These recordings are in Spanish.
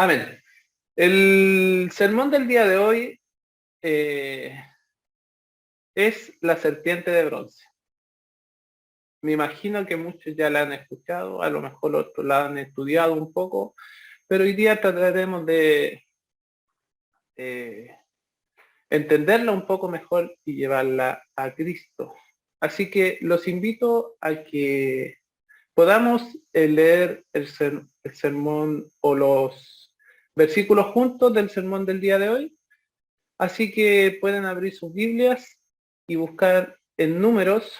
Amén. El sermón del día de hoy eh, es la serpiente de bronce. Me imagino que muchos ya la han escuchado, a lo mejor otros la han estudiado un poco, pero hoy día trataremos de eh, entenderla un poco mejor y llevarla a Cristo. Así que los invito a que podamos leer el sermón o los versículos juntos del sermón del día de hoy. Así que pueden abrir sus Biblias y buscar en Números,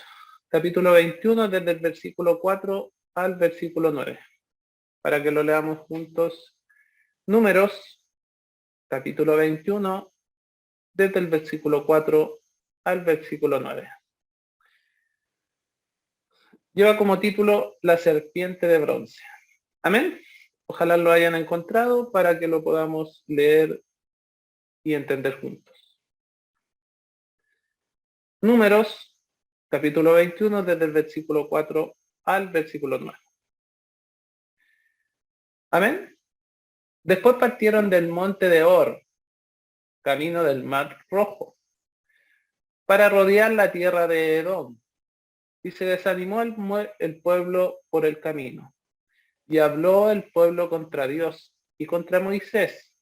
capítulo 21, desde el versículo 4 al versículo 9, para que lo leamos juntos. Números, capítulo 21, desde el versículo 4 al versículo 9. Lleva como título La serpiente de bronce. Amén. Ojalá lo hayan encontrado para que lo podamos leer y entender juntos. Números, capítulo 21, desde el versículo 4 al versículo 9. Amén. Después partieron del monte de Or, camino del mar Rojo, para rodear la tierra de Edom, y se desanimó el pueblo por el camino, y habló el pueblo contra Dios y contra Moisés.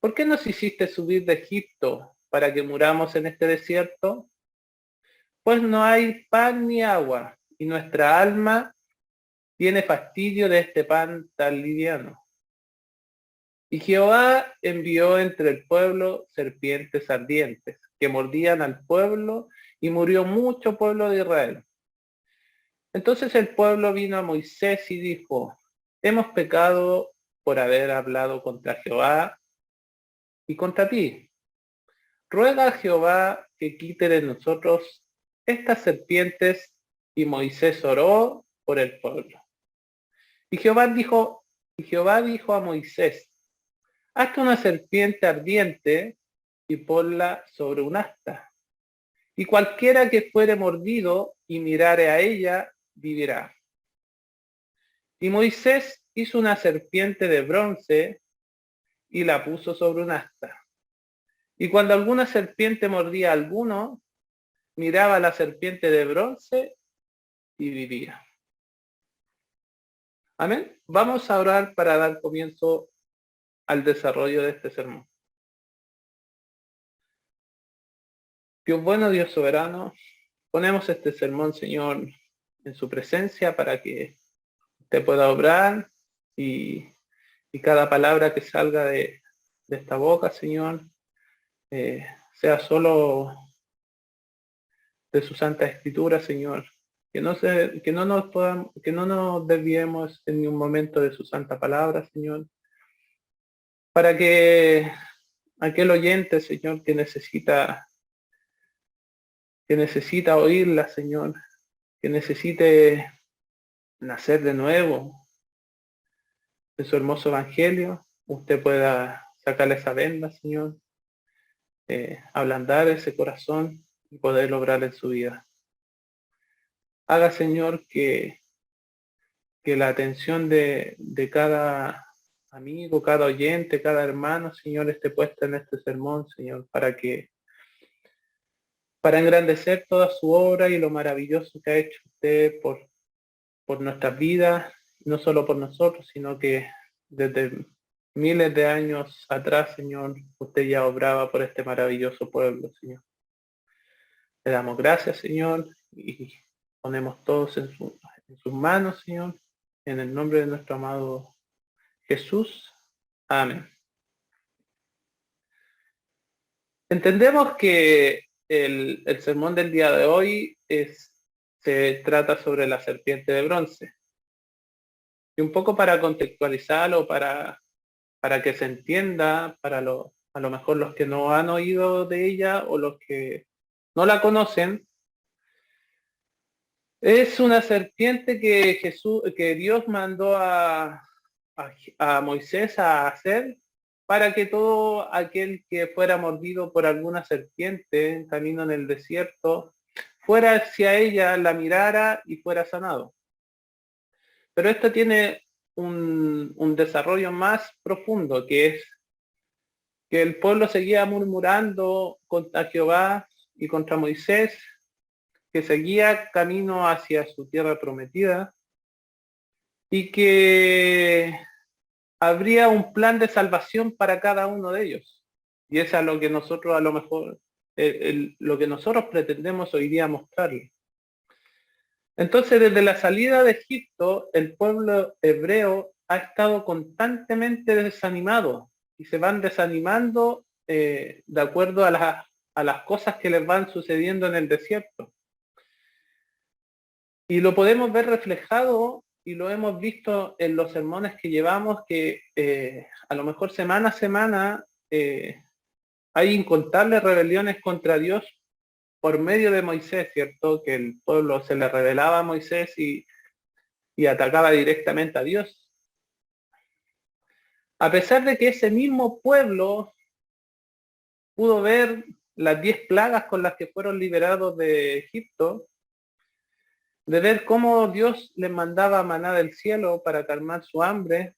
¿Por qué nos hiciste subir de Egipto para que muramos en este desierto? Pues no hay pan ni agua, y nuestra alma tiene fastidio de este pan tan liviano. Y Jehová envió entre el pueblo serpientes ardientes, que mordían al pueblo, y murió mucho pueblo de Israel. Entonces el pueblo vino a Moisés y dijo: hemos pecado por haber hablado contra Jehová y contra ti. Ruega a Jehová que quite de nosotros estas serpientes. Y Moisés oró por el pueblo. Y Jehová dijo a Moisés: hazte una serpiente ardiente y ponla sobre un asta. Y cualquiera que fuere mordido y mirare a ella, vivirá. Y Moisés hizo una serpiente de bronce y la puso sobre un asta. Y cuando alguna serpiente mordía a alguno, miraba a la serpiente de bronce y vivía. Amén. Vamos a orar para dar comienzo al desarrollo de este sermón. Dios bueno, Dios soberano, ponemos este sermón, Señor, en su presencia para que usted pueda obrar y cada palabra que salga de esta boca, Señor, sea solo de su Santa Escritura, Señor. Que no nos desviemos en ningún momento de su santa palabra, Señor, para que aquel oyente, Señor, que necesita oírla, Señor, que necesite nacer de nuevo de su hermoso evangelio, usted pueda sacarle esa venda, Señor, ablandar ese corazón y poder lograr en su vida. Haga, Señor, que la atención de cada amigo, cada oyente, cada hermano, Señor, esté puesta en este sermón, Señor, para engrandecer toda su obra y lo maravilloso que ha hecho usted por nuestras vidas, no solo por nosotros, sino que desde miles de años atrás, Señor, usted ya obraba por este maravilloso pueblo, Señor. Le damos gracias, Señor, y ponemos todos en sus manos, Señor, en el nombre de nuestro amado Jesús. Amén. Entendemos que el sermón del día de hoy se trata sobre la serpiente de bronce. Y un poco para contextualizarlo, para que se entienda, a lo mejor los que no han oído de ella o los que no la conocen, es una serpiente que Dios mandó a Moisés a hacer para que todo aquel que fuera mordido por alguna serpiente en camino en el desierto, fuera hacia ella, la mirara y fuera sanado. Pero esto tiene un desarrollo más profundo, que es que el pueblo seguía murmurando contra Jehová y contra Moisés, que seguía camino hacia su tierra prometida y que habría un plan de salvación para cada uno de ellos. Y eso es lo que nosotros a lo mejor, lo que nosotros pretendemos hoy día mostrarles. Entonces, desde la salida de Egipto, el pueblo hebreo ha estado constantemente desanimado y se van desanimando de acuerdo a las cosas que les van sucediendo en el desierto. Y lo podemos ver reflejado y lo hemos visto en los sermones que llevamos, que a lo mejor semana a semana hay incontables rebeliones contra Dios por medio de Moisés, ¿cierto? Que el pueblo se le rebelaba a Moisés y atacaba directamente a Dios. A pesar de que ese mismo pueblo pudo ver las 10 plagas con las que fueron liberados de Egipto, de ver cómo Dios les mandaba maná del cielo para calmar su hambre,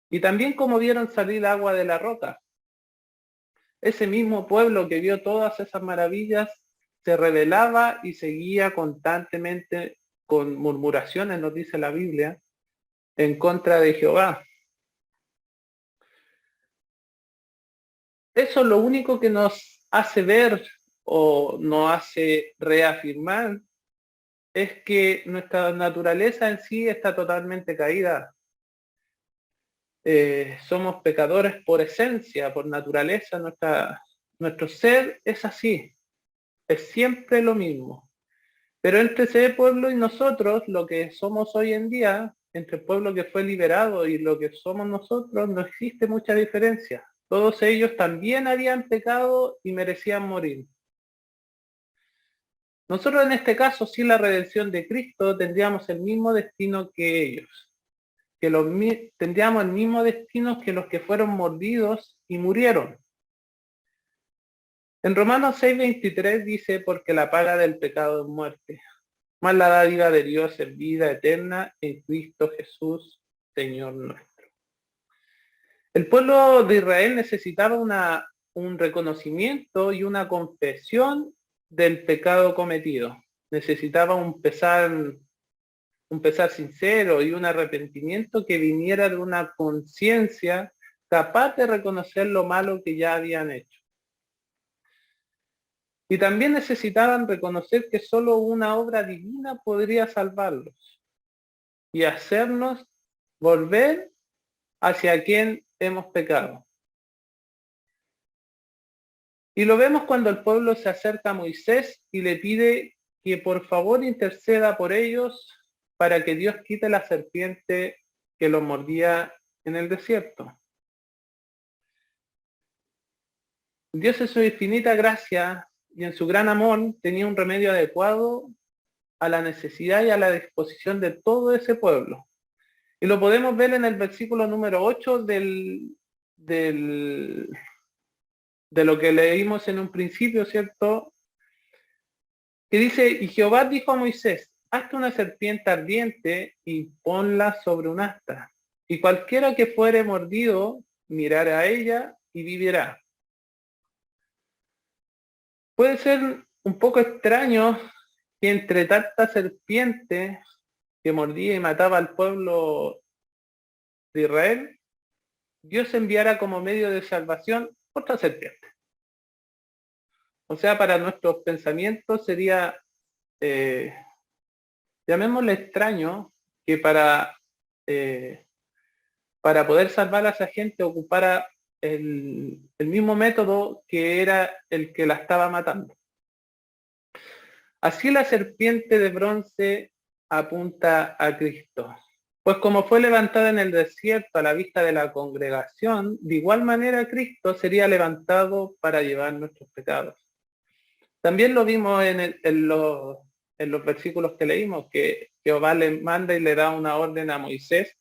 y también cómo vieron salir agua de la roca. Ese mismo pueblo que vio todas esas maravillas se rebelaba y seguía constantemente con murmuraciones, nos dice la Biblia, en contra de Jehová. Eso lo único que nos hace ver o nos hace reafirmar es que nuestra naturaleza en sí está totalmente caída. Somos pecadores por esencia, por naturaleza, nuestro ser es así, es siempre lo mismo. Pero entre ese pueblo y nosotros, lo que somos hoy en día, entre el pueblo que fue liberado y lo que somos nosotros, no existe mucha diferencia. Todos ellos también habían pecado y merecían morir. Nosotros en este caso, sin la redención de Cristo, tendríamos el mismo destino que ellos. Tendríamos el mismo destino que los que fueron mordidos y murieron. En Romanos 6:23 dice, porque la paga del pecado es muerte, mas la dádiva de Dios es vida eterna en Cristo Jesús, Señor nuestro. El pueblo de Israel necesitaba un reconocimiento y una confesión del pecado cometido. Necesitaba un pesar sincero y un arrepentimiento que viniera de una conciencia capaz de reconocer lo malo que ya habían hecho. Y también necesitaban reconocer que solo una obra divina podría salvarlos y hacernos volver hacia quien hemos pecado. Y lo vemos cuando el pueblo se acerca a Moisés y le pide que por favor interceda por ellos para que Dios quite la serpiente que los mordía en el desierto. Dios en su infinita gracia y en su gran amor tenía un remedio adecuado a la necesidad y a la disposición de todo ese pueblo. Y lo podemos ver en el versículo número 8 de lo que leímos en un principio, ¿cierto? Que dice, y Jehová dijo a Moisés, hazte una serpiente ardiente y ponla sobre un asta, y cualquiera que fuere mordido mirará a ella y vivirá. Puede ser un poco extraño que entre tanta serpiente que mordía y mataba al pueblo de Israel, Dios enviara como medio de salvación otra serpiente. O sea, para nuestros pensamientos sería, llamémosle extraño, que para poder salvar a esa gente ocupara el mismo método que era el que la estaba matando. Así la serpiente de bronce apunta a Cristo. Pues como fue levantada en el desierto a la vista de la congregación, de igual manera Cristo sería levantado para llevar nuestros pecados. También lo vimos en los versículos que leímos, que Jehová le manda y le da una orden a Moisés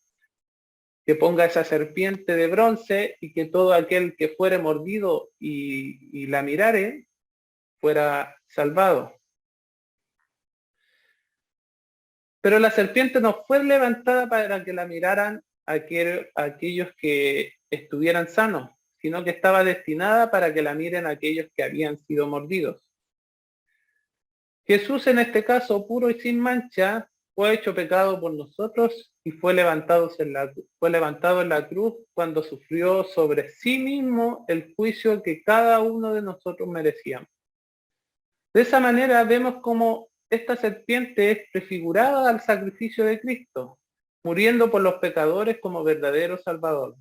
que ponga esa serpiente de bronce y que todo aquel que fuere mordido y la mirare fuera salvado. Pero la serpiente no fue levantada para que la miraran a aquellos que estuvieran sanos, sino que estaba destinada para que la miren aquellos que habían sido mordidos. Jesús, en este caso puro y sin mancha, fue hecho pecado por nosotros y fue levantado en la cruz cuando sufrió sobre sí mismo el juicio que cada uno de nosotros merecíamos. De esa manera vemos cómo esta serpiente es prefigurada al sacrificio de Cristo, muriendo por los pecadores como verdadero Salvador.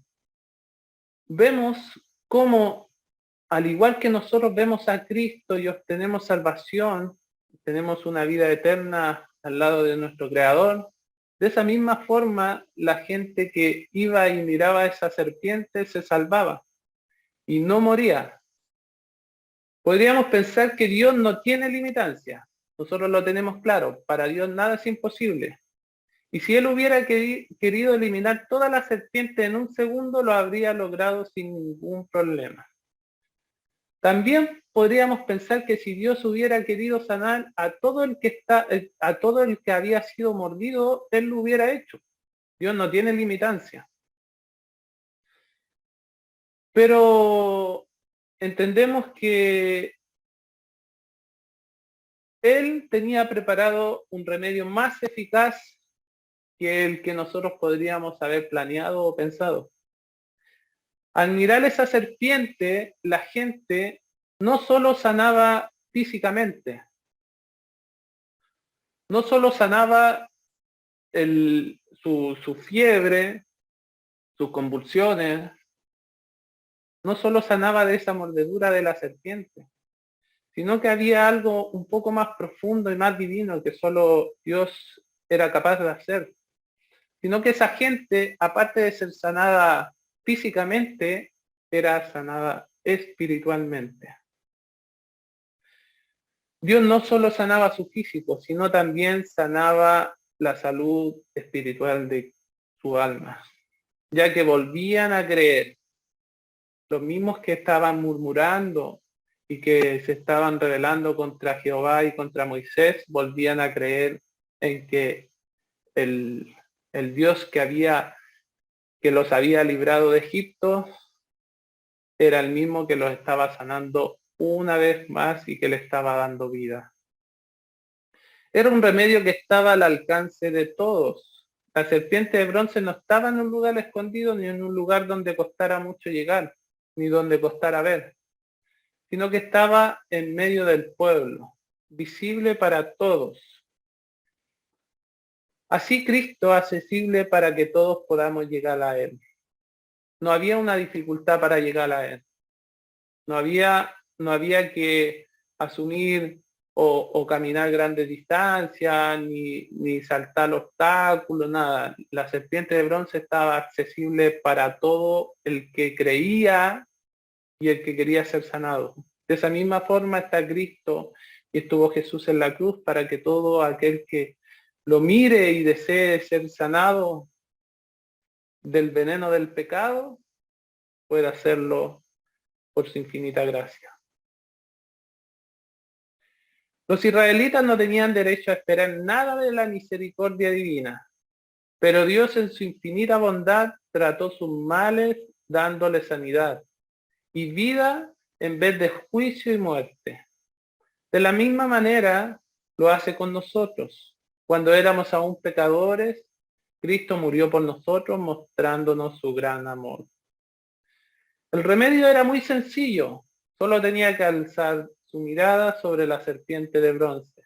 Vemos cómo, al igual que nosotros vemos a Cristo y obtenemos salvación, tenemos una vida eterna al lado de nuestro Creador, de esa misma forma la gente que iba y miraba a esa serpiente se salvaba y no moría. Podríamos pensar que Dios no tiene limitancia. Nosotros lo tenemos claro. Para Dios nada es imposible. Y si Él hubiera querido eliminar todas las serpientes en un segundo, lo habría logrado sin ningún problema. También podríamos pensar que si Dios hubiera querido sanar a todo el que había sido mordido, Él lo hubiera hecho. Dios no tiene limitancia. Pero entendemos que Él tenía preparado un remedio más eficaz que el que nosotros podríamos haber planeado o pensado. Al mirar esa serpiente, la gente no solo sanaba físicamente, no solo sanaba su fiebre, sus convulsiones, no solo sanaba de esa mordedura de la serpiente, sino que había algo un poco más profundo y más divino que solo Dios era capaz de hacer. Sino que esa gente, aparte de ser sanada físicamente, era sanada espiritualmente. Dios no solo sanaba su físico, sino también sanaba la salud espiritual de su alma, ya que volvían a creer. Los mismos que estaban murmurando y que se estaban rebelando contra Jehová y contra Moisés, volvían a creer en que el Dios que los había librado de Egipto era el mismo que los estaba sanando una vez más y que le estaba dando vida. Era un remedio que estaba al alcance de todos. La serpiente de bronce no estaba en un lugar escondido ni en un lugar donde costara mucho llegar, ni donde costara ver, sino que estaba en medio del pueblo, visible para todos. Así Cristo accesible para que todos podamos llegar a Él. No había una dificultad para llegar a Él. No había que asumir o caminar grandes distancias, ni saltar obstáculos, nada. La serpiente de bronce estaba accesible para todo el que creía y el que quería ser sanado. De esa misma forma está Cristo y estuvo Jesús en la cruz para que todo aquel que lo mire y desee ser sanado del veneno del pecado pueda hacerlo por su infinita gracia. Los israelitas no tenían derecho a esperar nada de la misericordia divina, pero Dios en su infinita bondad trató sus males dándole sanidad y vida en vez de juicio y muerte. De la misma manera lo hace con nosotros. Cuando éramos aún pecadores, Cristo murió por nosotros mostrándonos su gran amor. El remedio era muy sencillo, solo tenía que alzar su mirada sobre la serpiente de bronce.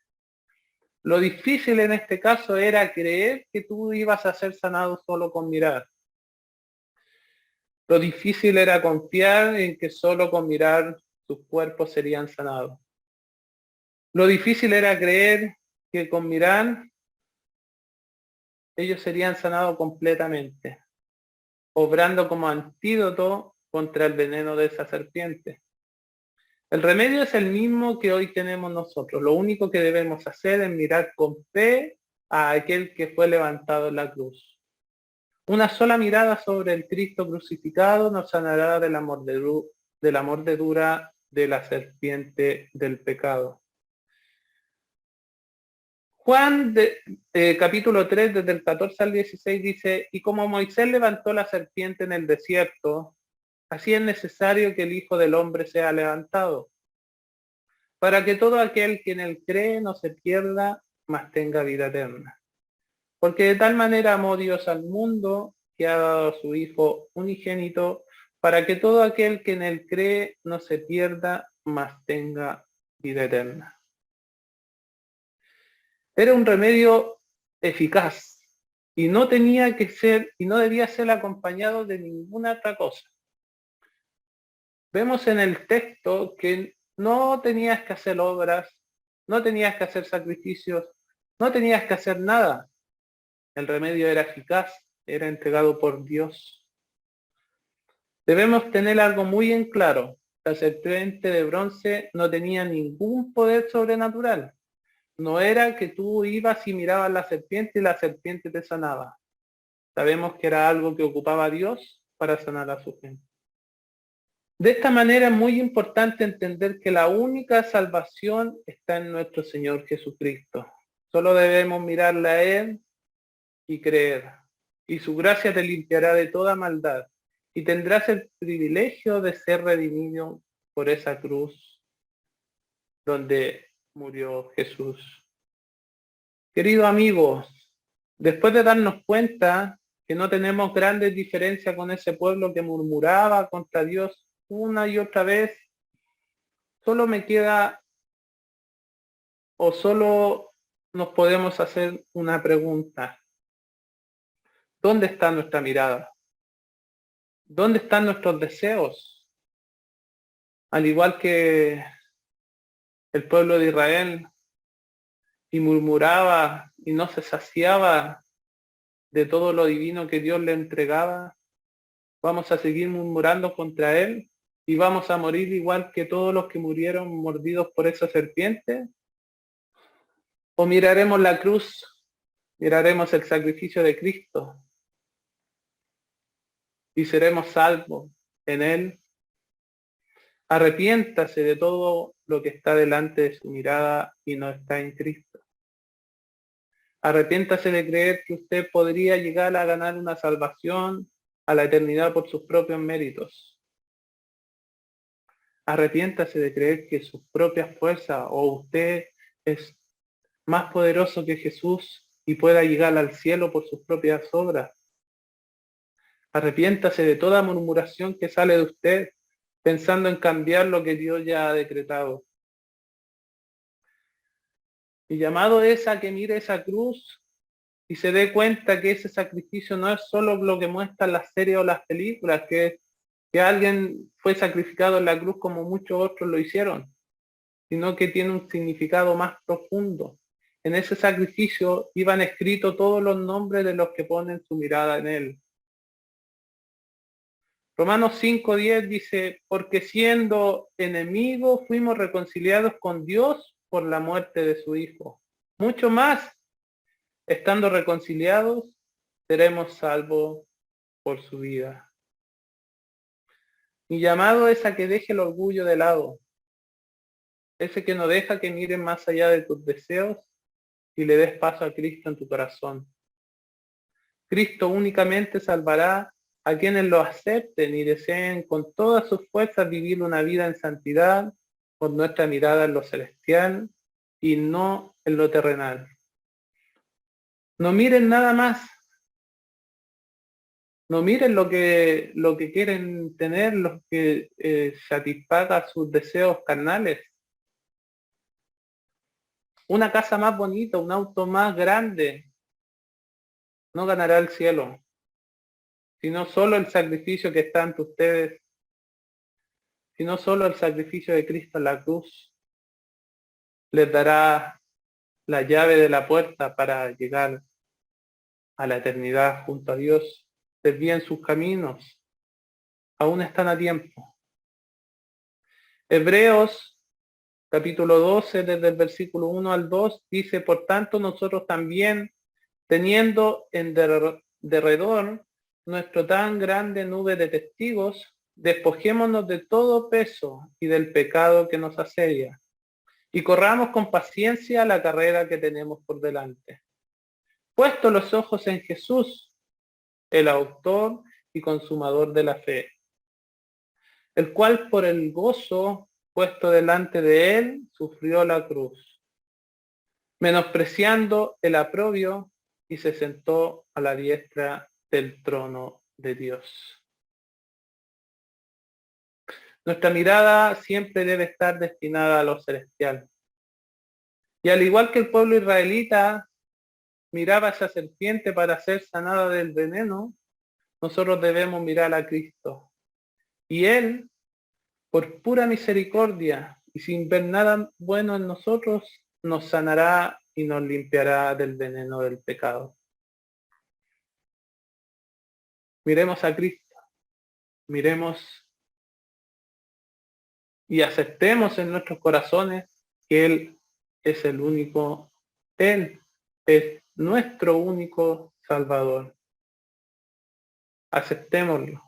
Lo difícil en este caso era creer que tú ibas a ser sanado solo con mirar. Lo difícil era confiar en que solo con mirar sus cuerpos serían sanados. Lo difícil era creer que con mirar ellos serían sanados completamente, obrando como antídoto contra el veneno de esa serpiente. El remedio es el mismo que hoy tenemos nosotros. Lo único que debemos hacer es mirar con fe a aquel que fue levantado en la cruz. Una sola mirada sobre el Cristo crucificado nos sanará de la mordedura de la serpiente del pecado. Juan, capítulo 3, desde el 14 al 16, dice, y como Moisés levantó la serpiente en el desierto, así es necesario que el Hijo del Hombre sea levantado, para que todo aquel que en él cree no se pierda, mas tenga vida eterna. Porque de tal manera amó Dios al mundo, que ha dado a su Hijo unigénito, para que todo aquel que en él cree no se pierda, mas tenga vida eterna. Era un remedio eficaz y no tenía que ser, y no debía ser acompañado de ninguna otra cosa. Vemos en el texto que no tenías que hacer obras, no tenías que hacer sacrificios, no tenías que hacer nada. El remedio era eficaz, era entregado por Dios. Debemos tener algo muy en claro. La serpiente de bronce no tenía ningún poder sobrenatural. No era que tú ibas y mirabas la serpiente y la serpiente te sanaba. Sabemos que era algo que ocupaba a Dios para sanar a su gente. De esta manera es muy importante entender que la única salvación está en nuestro Señor Jesucristo. Solo debemos mirarle a Él y creer. Y su gracia te limpiará de toda maldad. Y tendrás el privilegio de ser redimido por esa cruz donde murió Jesús. Querido amigo, después de darnos cuenta que no tenemos grandes diferencias con ese pueblo que murmuraba contra Dios una y otra vez, solo me queda o solo nos podemos hacer una pregunta. ¿Dónde está nuestra mirada? ¿Dónde están nuestros deseos? Al igual que el pueblo de Israel, y murmuraba y no se saciaba de todo lo divino que Dios le entregaba, vamos a seguir murmurando contra Él y vamos a morir igual que todos los que murieron mordidos por esa serpiente. ¿O miraremos la cruz, miraremos el sacrificio de Cristo y seremos salvos en Él? Arrepiéntase de todo lo que está delante de su mirada y no está en Cristo. Arrepiéntase de creer que usted podría llegar a ganar una salvación a la eternidad por sus propios méritos. Arrepiéntase de creer que sus propias fuerzas o usted es más poderoso que Jesús y pueda llegar al cielo por sus propias obras. Arrepiéntase de toda murmuración que sale de usted pensando en cambiar lo que Dios ya ha decretado. Mi llamado es a que mire esa cruz y se dé cuenta que ese sacrificio no es solo lo que muestran las series o las películas, que alguien fue sacrificado en la cruz como muchos otros lo hicieron, sino que tiene un significado más profundo. En ese sacrificio iban escritos todos los nombres de los que ponen su mirada en Él. Romanos 5:10 dice, porque siendo enemigos fuimos reconciliados con Dios por la muerte de su Hijo. Mucho más, estando reconciliados, seremos salvos por su vida. Mi llamado es a que deje el orgullo de lado, ese que no deja que miren más allá de tus deseos y le des paso a Cristo en tu corazón. Cristo únicamente salvará a quienes lo acepten y deseen con todas sus fuerzas vivir una vida en santidad, con nuestra mirada en lo celestial y no en lo terrenal. No miren nada más. No miren lo que quieren tener, los que satisfagan sus deseos carnales. Una casa más bonita, un auto más grande, no ganará el cielo, sino solo el sacrificio que está ante ustedes, sino solo el sacrificio de Cristo en la cruz les dará la llave de la puerta para llegar a la eternidad junto a Dios. Desvíen sus caminos, aún están a tiempo. Hebreos capítulo 12, desde el versículo 1 al 2, dice, por tanto nosotros también, teniendo en derredor nuestro tan grande nube de testigos, despojémonos de todo peso y del pecado que nos asedia, y corramos con paciencia la carrera que tenemos por delante. Puesto los ojos en Jesús, el autor y consumador de la fe, el cual por el gozo puesto delante de él sufrió la cruz, menospreciando el oprobio, y se sentó a la diestra del trono de Dios. Nuestra mirada siempre debe estar destinada a lo celestial. Y al igual que el pueblo israelita miraba a esa serpiente para ser sanada del veneno, nosotros debemos mirar a Cristo. Y Él, por pura misericordia y sin ver nada bueno en nosotros, nos sanará y nos limpiará del veneno del pecado. Miremos a Cristo, miremos y aceptemos en nuestros corazones que Él es el único, Él es nuestro único Salvador. Aceptémoslo.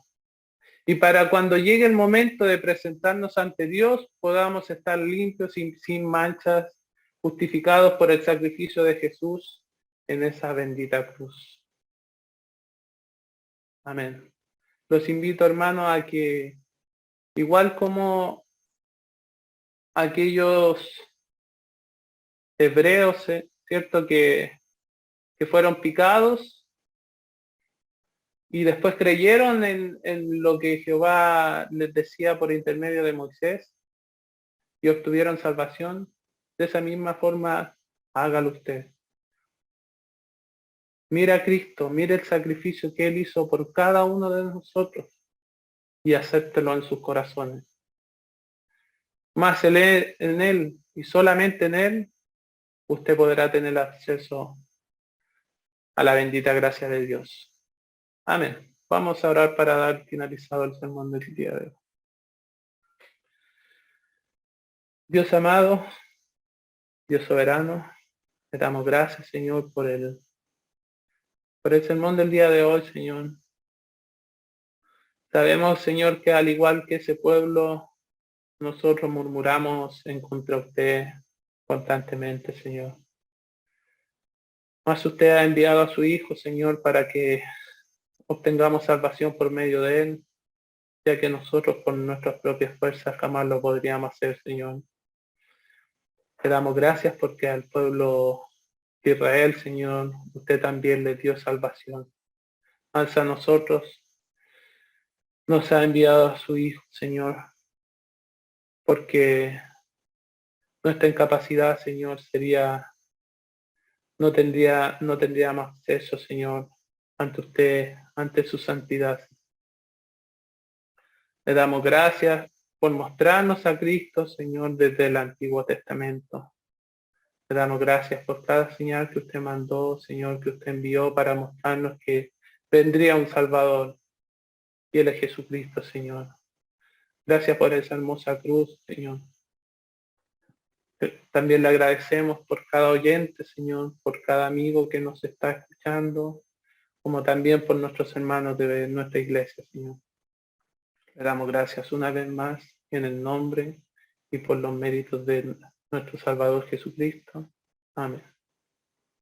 Y para cuando llegue el momento de presentarnos ante Dios, podamos estar limpios y sin manchas, justificados por el sacrificio de Jesús en esa bendita cruz. Amén. Los invito, hermanos, a que, igual como aquellos hebreos, ¿cierto? Que fueron picados y después creyeron en lo que Jehová les decía por intermedio de Moisés y obtuvieron salvación. De esa misma forma, hágalo usted. Mira a Cristo, mire el sacrificio que Él hizo por cada uno de nosotros y acéptelo en sus corazones. Más en Él y solamente en Él, usted podrá tener acceso a la bendita gracia de Dios. Amén. Vamos a orar para dar finalizado el sermón del día de hoy. Dios amado, Dios soberano, le damos gracias, Señor, por el sermón del día de hoy, Señor. Sabemos, Señor, que al igual que ese pueblo, nosotros murmuramos en contra de usted constantemente, Señor. Mas usted ha enviado a su Hijo, Señor, para que obtengamos salvación por medio de Él, ya que nosotros por nuestras propias fuerzas jamás lo podríamos hacer, Señor. Te damos gracias porque al pueblo de Israel, Señor, usted también le dio salvación. Alza a nosotros, nos ha enviado a su Hijo, Señor, porque nuestra incapacidad, Señor, no tendríamos acceso, Señor, ante usted, ante su santidad. Le damos gracias por mostrarnos a Cristo, Señor, desde el Antiguo Testamento. Le damos gracias por cada señal que usted mandó, Señor, que usted envió para mostrarnos que vendría un Salvador, y Él es Jesucristo, Señor. Gracias por esa hermosa cruz, Señor. También le agradecemos por cada oyente, Señor, por cada amigo que nos está escuchando, como también por nuestros hermanos de nuestra iglesia, Señor. Le damos gracias una vez más en el nombre y por los méritos de nuestro Salvador Jesucristo. Amén.